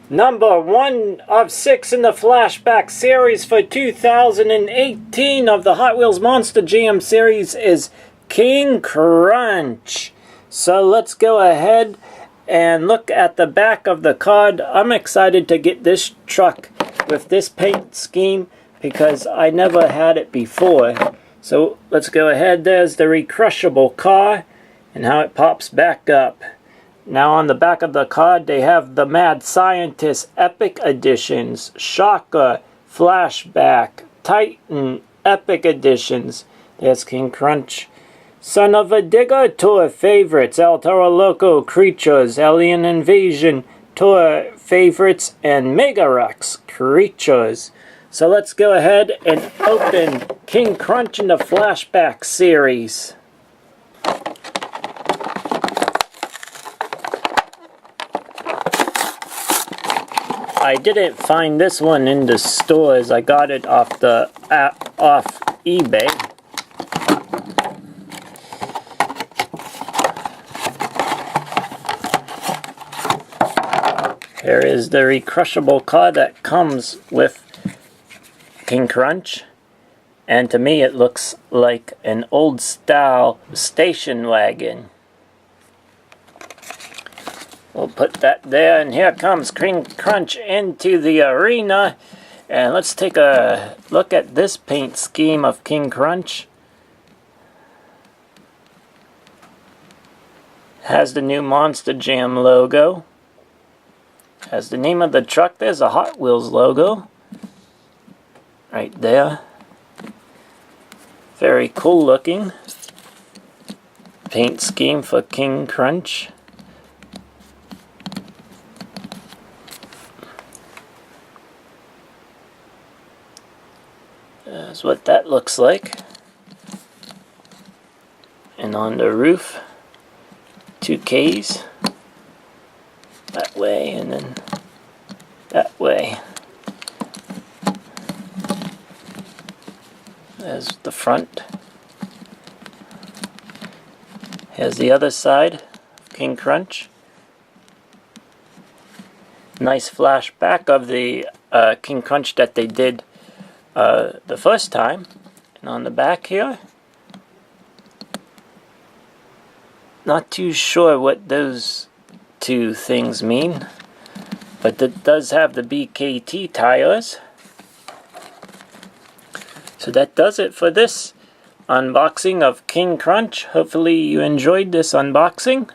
Number 1 of 6 in the Flashback series for 2018 of the Hot Wheels Monster Jam series is King KRUNCH. So let's go ahead and look at the back of the card. I'm excited to get this truck with this paint scheme because I never had it before. So let's go ahead. There's the recrushable car and how it pops back up. Now on the back of the card they have the Mad Scientist Epic Editions, Shocker, Flashback, Titan, Epic Editions. There's King KRUNCH. Son of a Digger Tour Favorites, El Toro Loco Creatures, Alien Invasion Tour Favorites, and Mega Rex Creatures. So let's go ahead and open King KRUNCH in the Flashback series. I didn't find this one in the stores. I got it off eBay. Here is the recrushable car that comes with King KRUNCH, and to me it looks like an old style station wagon. We'll put that there, and here comes King KRUNCH into the arena. And let's take a look at this paint scheme of King KRUNCH. Has the new Monster Jam logo. Has the name of the truck. There's a Hot Wheels logo right there. Very cool looking paint scheme for King KRUNCH. That's what that looks like. And on the roof, 2 Ks. That way and then that way. There's the front. Here's the other side of King KRUNCH. Nice flashback of the King KRUNCH that they did the first time. And on the back here, not too sure what those two things mean, but it does have the BKT tires. So that does it for this unboxing of King KRUNCH. Hopefully you enjoyed this unboxing.